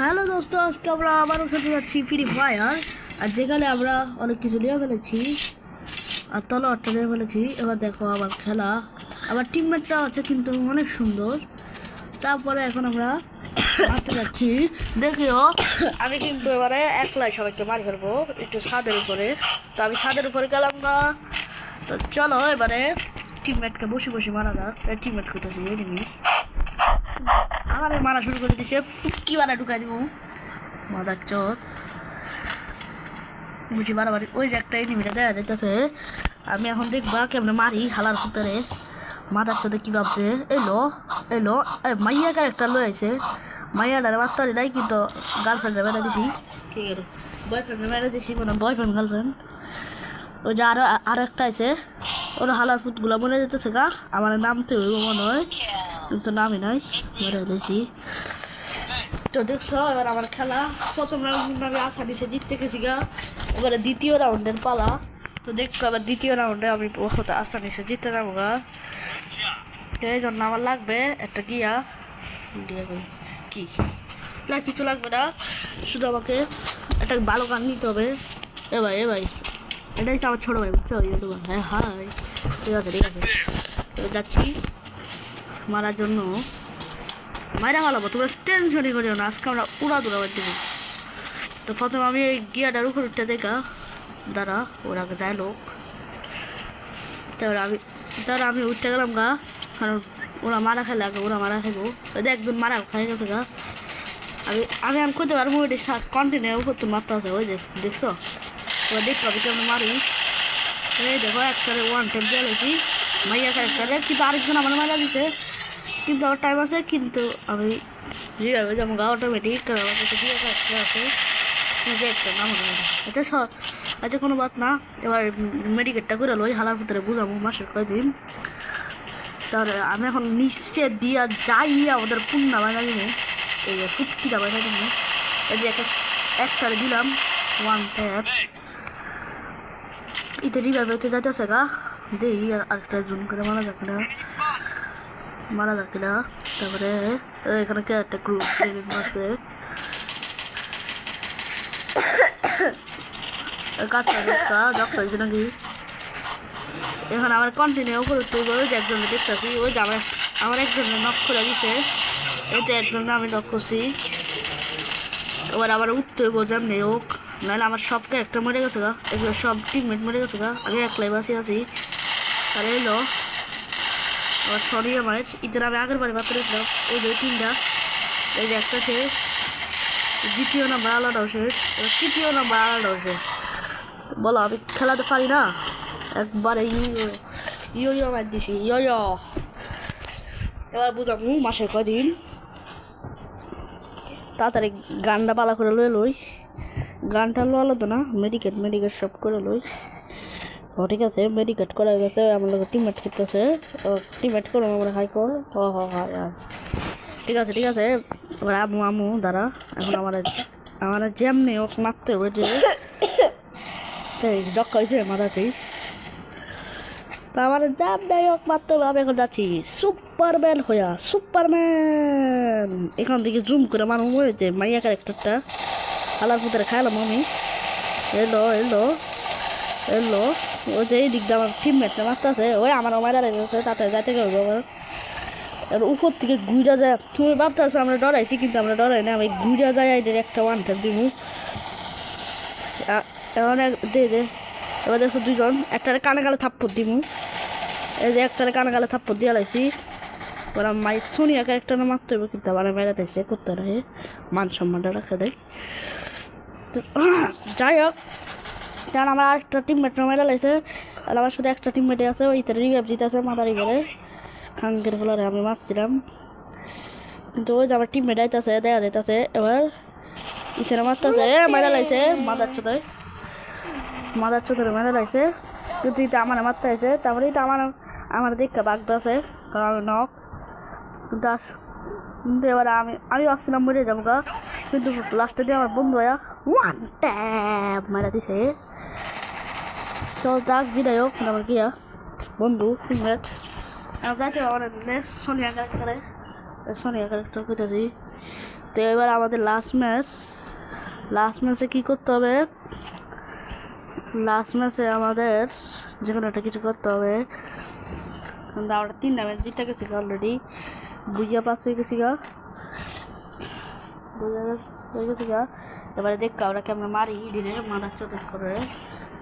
Hello দোস্ত, আজকে আমরা আবারও খেলতে যাচ্ছি ফ্রি ফায়ার। আর যেখানে আমরা অনেক কিছু নিয়ে ফেলেছি আর তলোয়ারটা নিয়ে ফেলেছি। এবার দেখো আবার খেলা, আবার টিমমেটরা আছে কিন্তু অনেক সুন্দর। তারপরে এখন আমরা মারতে যাচ্ছি। দেখিও আমি কিন্তু এবারে একলাই সবাইকে মারি ফেলবো একটু ছাদের উপরে। তো আমি ছাদের উপরে গেলাম না। তো চলো এবারে টিমমেটকে বসে বসে মারা যাক। টিমমেট করতেছি এনিমি আমার মারা শুরু করে দিছে। ফুটকি বানা ঢুকাই দিব মজার চোখ বুঝি বাড়াবাড়ি। ওই যে একটা এনিমিটা দেখা যাইতেছে। আমি এখন দেখবা কেমনে মারি হালার ভিতরে। মাথার চোখে কী ভাবছে, এলো এলো মাইয়া ক্যারেক্টার লয়ে আছে। মাইয়াটারে মারতে পারি নাই কিন্তু গার্লফ্রেন্ডে মেরে দিছি। ঠিক আছে, বয়ফ্রেন্ডে মেরে দিছি, মানে বয়ফ্রেন্ড গার্লফ্রেন্ড। ওই যে আরো একটা আছে, ওরা হালার ফুটগুলো মনে যেতেছে গা। আমার নামতে হইব মনে হয়, কিন্তু নামই নাই, মেরে দিয়েছি। তো দেখছো এবার আমার খেলা প্রথম রাউন্ড আমি আশা নিচে জিততে গেছি গা। এবারে দ্বিতীয় রাউন্ডের পালা। তো দেখো এবার দ্বিতীয় রাউন্ডে আমি আশা নিচে জিততে যাবো গা। এই জন্য আমার লাগবে একটা গিয়া দিয়ে কি না, কিছু লাগবে না, শুধু আমাকে একটা ভালো গান নিতে হবে। এ ভাই এটাই হচ্ছে আমার ছোটো ভাই, বুঝছো? হ্যাঁ হাই, ঠিক আছে এবার যাচ্ছি মারার জন্য। মাইরা ভালো, তোমরা টেনশনই করিও না, আজকে আমরা উড়া দুরাবার দেবো। তো প্রথমে আমি এই গিয়াটার উপর উঠতে দেখা দাঁড়া, ওর আগে যায় লোক। তারপরে আমি উঠতে গেলাম গা, কারণ ওরা মারা খেলে আগে ওরা মারা খাইবো। ওদের একদম মারা খাই গেছে গা। আমি করতে পারবো ওইটা কন্টিনিউ উপর তো মারতে আছে। ওই যে দেখছো, ওরা দেখতে পাবি কেমন মারি। এই দেখো একটারে ওয়ান টাইম দিয়ে গেছি মাইয়া ক্যারেক্টারে, কিন্তু আরেকজন আমার মারা দিছে। কিন্তু আমার টাইম আছে, কিন্তু আমি রিভাইভে যেমন গা অটোমেটিক আমার কাছে দিয়ে আছে। একটা নাম আচ্ছা আচ্ছা, কোনো বাত না। এবার মেডিকেটটা করে লই, হালার ভিতরে বুঝাবো মাসের কয়দিন। তাহলে আমি এখন নিচে দিয়া যাইয়া ওদের পুন্না বানা দিনে, এই যে ফুটকিটা বানা দিনে। এই যে একটারে দিলাম ওয়ান ট্যাপ, ইতে রিভাইভ হতে যাইতেছে গা। দেই আর আরেকটা জুম করে মারা যাক না। তারপরে এখানে কে একটা গ্রুপ আছে কাজটা ডক্টর হয়েছে নাকি। এখন আমার কন্টিনিউ করতে ওই যে একজনে দেখতেছি, ওই যে আমার একজনে নক করে দিছে। এতে একজনে আমি নক করছি। এবার আবার উঠতে হইব যেমনি হোক, নাহলে আমার সব ক্যারেক্টার মরে গেছে গা। এগুলো সব টিমমেট মরে গেছে গা। আমি একলাই বাসি আছি। তাহলে এলো আবার সরি আমার ইদের আমি আগের বারে বাচ্চা রেখেছিলাম। ওই যে তিনটা, এই যে একটা শেষ, দ্বিতীয় নাম্বার আলাদাও শেষ, তৃতীয় নাম্বার আলাদাও শেষ। বলো আমি খেলাতে পারি না একবারে। ইয়ো মার দিছি, ইয়ো। এবার বুঝাবো মাসে কদিন। তাড়াতাড়ি গানটা পালা করে লই। গানটা লোয়ালো তো না, মেডিকেট সব করে লই। ও ঠিক আছে, মেডিকেট করা গেছে। আমার লোক টিমমেট করতেছে, টিমমেট করো আমরা হাই কর। ঠিক আছে। এবার আমু দাঁড়া। এখন আমার যেমনি ও মারতে হবে যে ডক্কা হয়েছে মাথাতেই। তা আমার জাম নাই হোক মারতে হবে। আমি এখন যাচ্ছি সুপারম্যান। এখান থেকে জুম করে মানুষ হয়েছে মাইয়া ক্যারেক্টারটা আলার ভিতরে খাইলাম আমি। এলো ওই যে এই দিকটা আমার টিমমেটটা মারতেছে। ওই আমার মারা লেগেছে, তাতে যাইতে গেল আমার। আর উপর থেকে ঘুরা যায়। তুমি ভাবতেছো আমরা ডরাইছি, কিন্তু আমরা ডরাই না। আমি ঘুরা যায় এদের একটা ওয়ান ট্যাপ দিব। এবার দেখছো দুজন, একটারে কানে গালে থাপ্পড় দিব। এই যে একটারে কানে গালে থাপ্পড় দিয়ে লাইছি। ওরা মাই সোনিয়া ক্যারেক্টার মারতে হবে, কিন্তু আমার মেয়েরা টাইছে করতে রাখে, মান সম্মানটা রাখা দেয়। যাই হোক, কারণ আমার আরেকটা টিমমেট মেয়েরা লাইছে। আর আমার সাথে একটা টিমমেটে আছে, ওই তার রিভাইভ জিতেছে মাথারি করে খাঙ্গের ফলারে আমি মারছিলাম। কিন্তু ওই যে আমার টিমমেট আইতেছে, দেখা যাইতেছে। এবার ইথানে মারতেছে, মেয়েরা লাইছে মাদার চোখের মেয়েরা লাইছে। কিন্তু ইতে আমার মারতে আছে। তারপরে এটা আমার দেখতে বাগদা আছে, কারণ আমি নক। কিন্তু এবার আমি আসছিলাম মরে যাবো গা। কিন্তু লাস্টে দিয়ে আমার বন্ধু ভাইয়া ওয়ান ট্যাপ মেরা দিছে। চল যাক, যেটাই হোক আমার গিয়া বন্ধু টিমমেট যাইতে আমার সোনিয়া ক্যারেক্টার করতেছি। তো এবার আমাদের লাস্ট ম্যাচে কী করতে হবে, লাস্ট ম্যাচে আমাদের যে কোনো একটা কিছু করতে হবে। কিন্তু আমরা 3টা ম্যাচ জিতে গেছি অলরেডি, বুঝিয়া পাস হয়ে গেছি গা, এবারে দেখো আমরা কেমন মারি দিলে মাদার চোখ করে।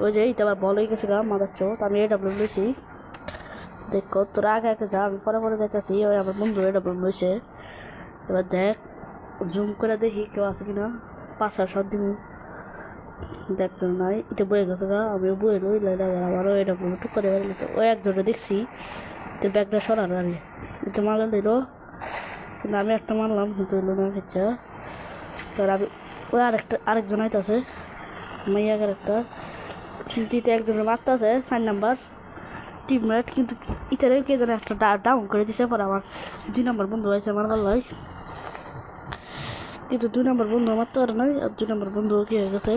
ওই যে এটা আবার বল হয়ে গেছে গা মাদার চোখ, আমি এডাব্লিউ লইছি। দেখো তোরা আগে যা, আমি পরে যাইতেছি। ওই আমার বন্ধু এডাব্লিউ লইছে। এবার দেখ জুম করে দেখি কেউ আছে কিনা, 5 শট দিব। দেখতো নাই, এটা বয়ে গেছে গা, আমিও বয়ে রই আমারও এডাব্লিউ টুক করে বেরোলো। তো ওই একজনে দেখছি তোর ব্যাগটা সরানো, আমি এটা মারলে দিল, কিন্তু আমি একটা মারলাম কিন্তু হইলো না খেয়েছে। তার আমি ওই আরেকজন আইতেছে মাইয়াগার একটা, কিন্তু এটা একজনের মারতে আছে 4 নাম্বার টিমমেট, কিন্তু ইতারে কে যেন একটা ডাউন করে দিছে। পরে আমার 2 নম্বর বন্ধু হয়েছে আমার গল্লায়, কিন্তু 2 নম্বর বন্ধু মারতে পারে নাই। আর 2 নম্বর বন্ধু কি হয়ে গেছে।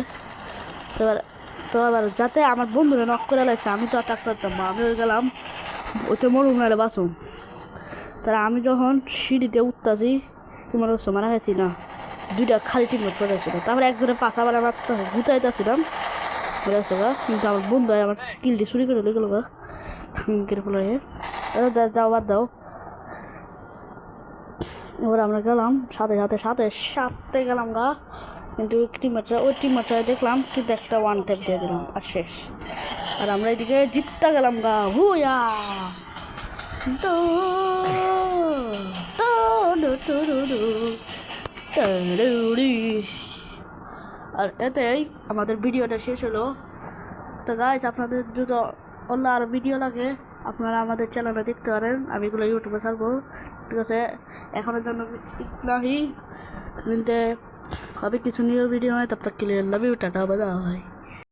তো আবার যাতে আমার বন্ধুরা নক করে লাগছে, আমি তো আটাক করতাম না, আমি হয়ে গেলাম ওইটা মরুম নাহলে বাঁচুন। তারা আমি যখন সিঁড়িতে উঠতেছি তোমার হচ্ছে মারা গেছি না, 2টা খালি টিমমেট পড়েছিল। তারপরে একজনের পাশা বাড়া মারতে গুতাইতেছিলাম বলে আসছে গা, কিন্তু আমার বন্ধু আমার কিলটি চুরি করে লেগে গেলো গা কেটে ফেলে। যাও বাদ দাও। এবার আমরা গেলাম সাথে গেলাম গা, কিন্তু ওই টিমমেটরা দেখলাম, কিন্তু একটা 1 ট্যাপ দিয়ে দিলাম আর শেষ। আর আমরা এদিকে জিততে গেলাম গা, হুয়া। আর এতেই আমাদের ভিডিওটা শেষ হলো। তো গাইস, আপনাদের যদি অন্য আরও ভিডিও লাগে আপনারা আমাদের চ্যানেলে দেখতে পারেন, আমি এগুলো ইউটিউবে ছাড়বো। ঠিক আছে, এখনের জন্য ইতনাহি, কিন্তু হবে কিছু নিউ ভিডিও হয়, তব তক के लिए love you, tata bye bye.